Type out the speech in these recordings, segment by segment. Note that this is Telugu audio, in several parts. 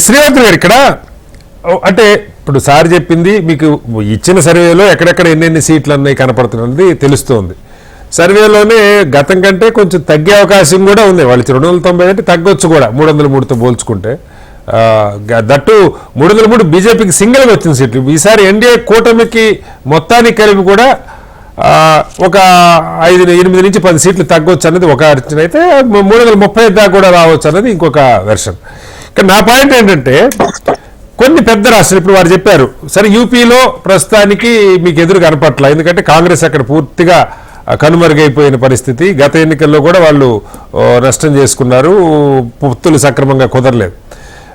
శ్రీవర్ధన్ గారు ఇక్కడ అంటే ఇప్పుడు సార్ చెప్పింది మీకు ఇచ్చిన సర్వేలో ఎక్కడెక్కడ ఎన్నెన్ని సీట్లు అన్నీ కనపడుతున్నది తెలుస్తోంది. సర్వేలోనే గతం కంటే కొంచెం తగ్గే అవకాశం కూడా ఉంది. వాళ్ళు 290 అంటే తగ్గొచ్చు కూడా 303తో పోల్చుకుంటే. దట్టు 303 బీజేపీకి సింగిల్గా వచ్చిన సీట్లు. ఈసారి ఎన్డీఏ కూటమికి మొత్తానికి కలిపి కూడా ఒక 8 నుంచి 10 సీట్లు తగ్గొచ్చు అన్నది ఒక అర్చన అయితే, 335 దాకా కూడా రావచ్చు అన్నది ఇంకొక వెర్షన్. ఇక్కడ నా పాయింట్ ఏంటంటే కొన్ని పెద్ద రాష్ట్రాలు ఇప్పుడు వారు చెప్పారు సరే యూపీలో ప్రస్తుతానికి మీకు ఎదురు కనపట్ల, ఎందుకంటే కాంగ్రెస్ అక్కడ పూర్తిగా కనుమరుగైపోయిన పరిస్థితి. గత ఎన్నికల్లో కూడా వాళ్ళు నష్టం చేసుకున్నారు, పొత్తులు సక్రమంగా కుదరలేదు.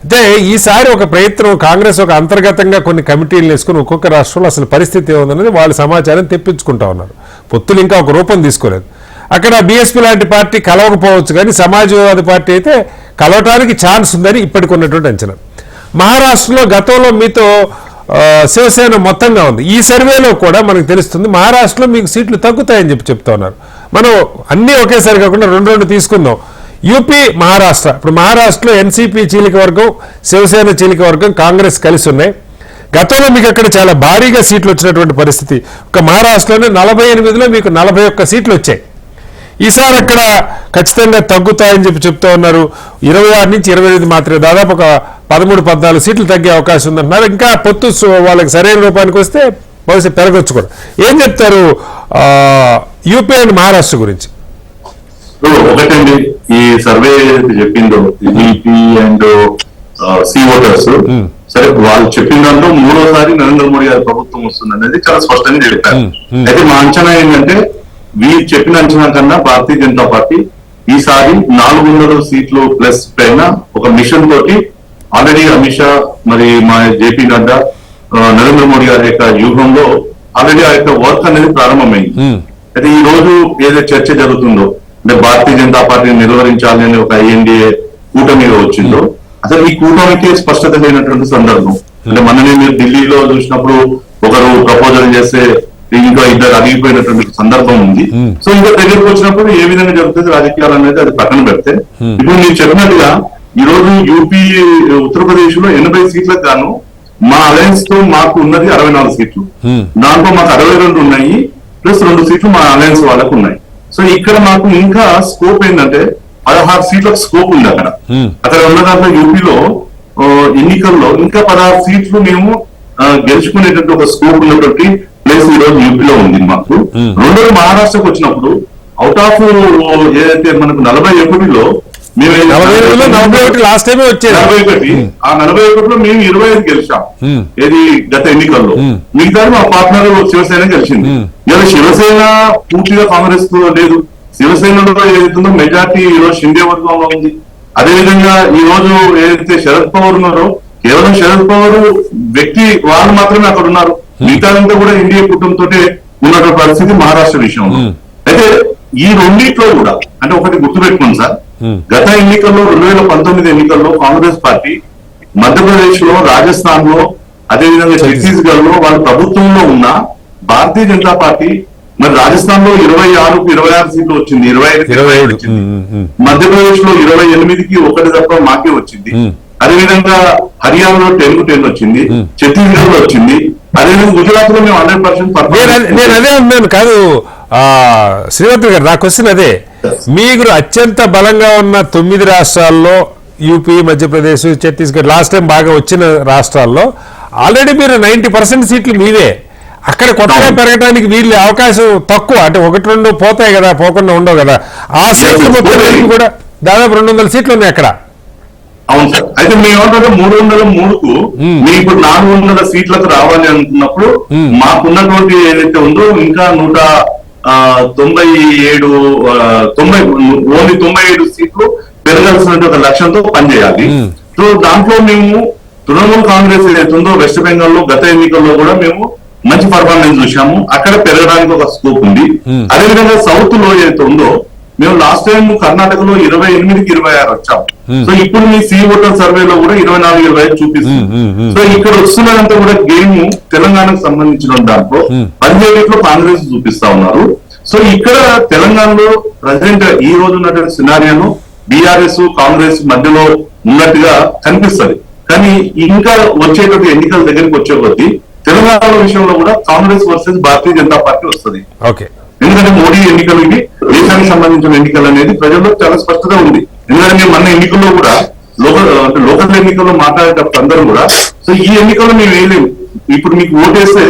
అంటే ఈసారి ఒక ప్రయత్నం కాంగ్రెస్ ఒక అంతర్గతంగా కొన్ని కమిటీలు వేసుకుని ఒక్కొక్క రాష్ట్రంలో అసలు పరిస్థితి ఏముందనేది వాళ్ళు సమాచారం తెప్పించుకుంటా ఉన్నారు. పొత్తులు ఇంకా ఒక రూపం తీసుకోలేదు. అక్కడ బీఎస్పీ లాంటి పార్టీ కలవకపోవచ్చు, కానీ సమాజ్వాదీ పార్టీ అయితే కలవటానికి ఛాన్స్ ఉందని ఇప్పటికి ఉన్నటువంటి అంచనా. మహారాష్ట్రలో గతంలో మీతో శివసేన మొత్తంగా ఉంది. ఈ సర్వేలో కూడా మనకు తెలుస్తుంది మహారాష్ట్రలో మీకు సీట్లు తగ్గుతాయని చెప్తా ఉన్నారు. మనం అన్నీ ఒకేసారి కాకుండా రెండు తీసుకుందాం. యూపీ, మహారాష్ట్ర. ఇప్పుడు మహారాష్ట్రలో ఎన్సీపీ చీలిక వర్గం, శివసేన చీలిక వర్గం, కాంగ్రెస్ కలిసి ఉన్నాయి. గతంలో మీకు అక్కడ చాలా భారీగా సీట్లు వచ్చినటువంటి పరిస్థితి. ఒక మహారాష్ట్రలోనే 48లో మీకు 41 సీట్లు వచ్చాయి. ఈసారి అక్కడ ఖచ్చితంగా తగ్గుతాయని చెప్తా ఉన్నారు. 26 నుంచి 25 మాత్రమే, దాదాపు ఒక 13-14 సీట్లు తగ్గే అవకాశం ఉందంటున్నారు. ఇంకా పొత్తు వాళ్ళకి సరైన రూపానికి వస్తే బహుశా పెరగొచ్చు కూడా. ఏం చెప్తారు యూపీ అండ్ మహారాష్ట్ర గురించి? ఒకటండి, ఈ సర్వే ఏదైతే చెప్పిందో ఈపీ అండ్ సి ఓటర్స్, సరే వాళ్ళు చెప్పిన దాంట్లో 3వసారి నరేంద్ర మోడీ గారి ప్రభుత్వం వస్తుంది అనేది చాలా స్పష్టంగా చెప్పారు. అయితే మా అంచనా ఏంటంటే వీరు చెప్పిన అంచనా కన్నా భారతీయ జనతా పార్టీ ఈసారి 400 సీట్లు ప్లస్ పైన ఒక మిషన్ తోటి ఆల్రెడీ అమిత్ షా, మరి మా జేపీ నడ్డా, నరేంద్ర మోడీ గారి యొక్క వ్యూహంలో ఆల్రెడీ ఆ యొక్క వర్క్ అనేది ప్రారంభమైంది. అయితే ఈ రోజు ఏదైతే చర్చ జరుగుతుందో అంటే భారతీయ జనతా పార్టీని నిర్వహించాలి అనే ఒక ఎన్డీఏ కూటమిగా వచ్చిందో, అసలు ఈ కూటమికి స్పష్టత లేనటువంటి సందర్భం. అంటే మననే మీరు ఢిల్లీలో చూసినప్పుడు ఒకరు ప్రపోజల్ చేస్తే ఇంకా 2 అడిగిపోయినటువంటి సందర్భం ఉంది. సో ఇంకా దగ్గరకు వచ్చినప్పుడు ఏ విధంగా జరుగుతుంది రాజకీయాలు అనేది అది పక్కన పెడితే, ఇప్పుడు మీరు చెప్పినట్టుగా ఈ రోజు యూపీ, ఉత్తరప్రదేశ్ లో 80 సీట్లకు గాను మా అలయన్స్ తో మాకు ఉన్నది 64 సీట్లు. దాంట్లో మాకు 62 ఉన్నాయి, ప్లస్ 2 సీట్లు మా అలయన్స్ వాళ్ళకు ఉన్నాయి. సో ఇక్కడ మాకు ఇంకా స్కోప్ ఏంటంటే 16 సీట్లకు స్కోప్ ఉంది అక్కడ ఉన్న దాంట్లో యూపీలో ఎన్నికల్లో ఇంకా 16 సీట్లు మేము గెలుచుకునేటట్టు ఒక స్కోప్ ఉన్నటువంటి ప్లేస్ ఈ రోజు యూపీలో ఉంది మాకు. రెండోది మహారాష్ట్రకు వచ్చినప్పుడు అవుట్ ఆఫ్ ఏదైతే మనకు 41లో మేము 41 ఆ 41లో మేము 25 గెలిచాం ఏది గత ఎన్నికల్లో. మిగతా మా పార్ట్నర్ శివసేన గెలిచింది. ఇలా శివసేన పూర్తిగా కాంగ్రెస్ తో లేదు. శివసేనలో ఏదైతుందో మెజార్టీ ఈ రోజు షిండే వర్గంలో ఉంది. అదేవిధంగా ఈ రోజు ఏదైతే శరద్ పవార్ ఉన్నారో కేవలం శరద్ పవార్ వ్యక్తి వాళ్ళు మాత్రమే అక్కడ ఉన్నారు. మిగతాదంతా కూడా ఎన్డీఏ కుటుంబంతో ఉన్నటువంటి పరిస్థితి మహారాష్ట్ర విషయంలో. అయితే ఈ రెండిట్లో కూడా అంటే ఒకటి గుర్తుపెట్టుకోండి సార్, గత ఎన్నికల్లో 2019 ఎన్నికల్లో కాంగ్రెస్ పార్టీ మధ్యప్రదేశ్ లో, రాజస్థాన్ లో, అదేవిధంగా ఛత్తీస్గఢ్ లో వాళ్ళు ప్రభుత్వంలో ఉన్న భారతీయ జనతా పార్టీ మరి రాజస్థాన్ లో 26 సీట్లు వచ్చింది, 25 వచ్చింది. మధ్యప్రదేశ్ లో 28కి 1 తప్ప మాకే వచ్చింది. అదేవిధంగా హర్యానాలో 10-10 వచ్చింది, ఛత్తీస్గఢ్ లో వచ్చింది. అదేవిధంగా గుజరాత్ లో మేము 100%. నేను అదే ఉన్నాను కాదు శ్రీవర్ధన్ గారు, నా క్వశ్చన్ అదే. మీకు అత్యంత బలంగా ఉన్న 9 రాష్ట్రాల్లో UP, Madhya Pradesh, Chhattisgarh last time బాగా వచ్చిన రాష్ట్రాల్లో ఆల్రెడీ మీరు 90% సీట్లు మీవే. అక్కడ కొత్తగా పెరగడానికి వీళ్ళు అవకాశం తక్కువ, అంటే 1-2 పోతాయి కదా, పోకుండా ఉండవు కదా. ఆ సీట్లు మొత్తం కూడా దాదాపు 200 సీట్లు ఉన్నాయి అక్కడ. అవును సార్. అయితే మేము ఏమంటే 303కు మేము ఇప్పుడు 400 సీట్లకు రావాలి అనుకున్నప్పుడు మాకున్నటువంటి ఏదైతే ఉందో ఇంకా 197 సీట్లు పెరగాల్సిన ఒక లక్ష్యంతో పనిచేయాలి. సో దాంట్లో మేము తృణమూల్ కాంగ్రెస్ ఏదైతే ఉందో వెస్ట్ బెంగాల్ లో గత ఎన్నికల్లో కూడా మేము మంచి పర్ఫార్మెన్స్ చూసాము. అక్కడ పెరగడానికి ఒక స్కోప్ ఉంది. అదేవిధంగా సౌత్ లో ఏదైతే ఉందో మేము లాస్ట్ టైం కర్ణాటకలో 28కి 26 వచ్చాం. సో ఇప్పుడు మీ సి ఓటర్ సర్వేలో కూడా 24-25 చూపిస్తుంది. సో ఇక్కడ వస్తున్నదంతా కూడా గేమ్ తెలంగాణకు సంబంధించిన దాంట్లో 17లో కాంగ్రెస్ చూపిస్తా ఉన్నారు. సో ఇక్కడ తెలంగాణలో ప్రజెంట్ ఈ రోజు ఉన్నటువంటి సినారియాను బీఆర్ఎస్, కాంగ్రెస్ మధ్యలో ఉన్నట్టుగా కనిపిస్తుంది. కానీ ఇంకా వచ్చేటువంటి ఎన్నికల దగ్గరికి వచ్చే కొద్దీ తెలంగాణ విషయంలో కూడా కాంగ్రెస్ వర్సెస్ భారతీయ జనతా పార్టీ వస్తుంది. ఓకే. ఎందుకంటే మోడీ ఎన్నికలు ఇవి దేశానికి సంబంధించిన ఎన్నికలు అనేది ప్రజల్లో చాలా స్పష్టత ఉంది. ఎందుకంటే మేము మన ఎన్నికల్లో కూడా లోకల్ ఎన్నికల్లో మాట్లాడేటప్పుడు అందరూ కూడా సో ఈ ఎన్నికల్లో మేము వేయలేము, ఇప్పుడు మీకు ఓటేస్తే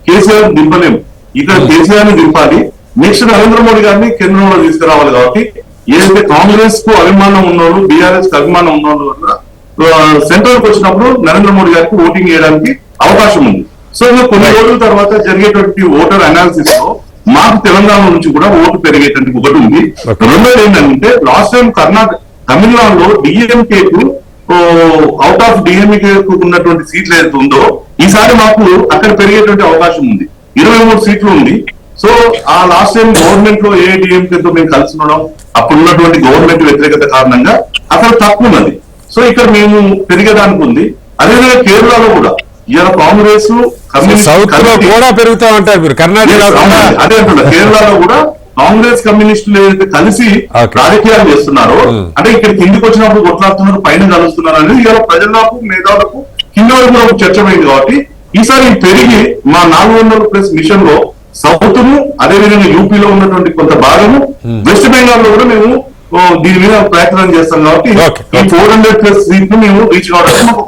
కేసీఆర్ దింపలేము, ఇక్కడ కేసీఆర్ ని దింపాలి, నెక్స్ట్ నరేంద్ర మోడీ గారిని కేంద్రంలో తీసుకురావాలి. కాబట్టి ఏదైతే కాంగ్రెస్ కు అభిమానం ఉన్నోళ్ళు, బీఆర్ఎస్ కు అభిమానం ఉన్నోళ్ళు సెంట్రల్ కు వచ్చినప్పుడు నరేంద్ర మోడీ గారికి ఓటింగ్ చేయడానికి అవకాశం ఉంది. సో కొన్ని రోజుల తర్వాత జరిగేటువంటి ఓటర్ అనాలిసిస్ లో మాకు తెలంగాణ నుంచి కూడా ఓటు పెరిగేటువంటి ఒకటి ఉంది. రెండోది ఏంటంటే లాస్ట్ టైం తమిళనాడులో డిఎంకే కు అవుట్ ఆఫ్ డిఎంకే ఉన్నటువంటి సీట్లు ఏదైతే ఉందో ఈసారి మాకు అక్కడ పెరిగేటువంటి అవకాశం ఉంది. 23 సీట్లు ఉంది. సో ఆ లాస్ట్ టైం గవర్నమెంట్ లో ఏఐడిఎంకేతో మేము కలిసి ఉండడం, అప్పుడు ఉన్నటువంటి గవర్నమెంట్ వ్యతిరేకత కారణంగా అక్కడ తక్కువ ఉన్నది. సో ఇక్కడ మేము పెరిగేదానికి ఉంది. అదేవిధంగా కేరళలో కూడా ఇవాళ కాంగ్రెస్ సౌత్ లో కూడా పెరుగుతా ఉంటారు మీరు, కర్ణాటక అదే అంటున్నా, కేరళలో కూడా కాంగ్రెస్ కమ్యూనిస్టులు ఏదైతే కలిసి రాజకీయాలు చేస్తున్నారో అంటే ఇక్కడ కిందికి వచ్చినప్పుడు కొట్లాడుతున్నారు, పైన కలుస్తున్నారు అనేది ఇవాళ ప్రజలకు మేధావులకు కింద వరకు ఒక చర్చ అయింది. కాబట్టి ఈసారి పెరిగి మా 400+ మిషన్ లో సౌత్ ను అదేవిధంగా యూపీలో ఉన్నటువంటి కొంత భాగము వెస్ట్ బెంగాల్ లో కూడా మేము దీని మీద ప్రయత్నం చేస్తాం. కాబట్టి ఈ 400+ సీట్లు మేము రీచ్ కావడానికి మాకు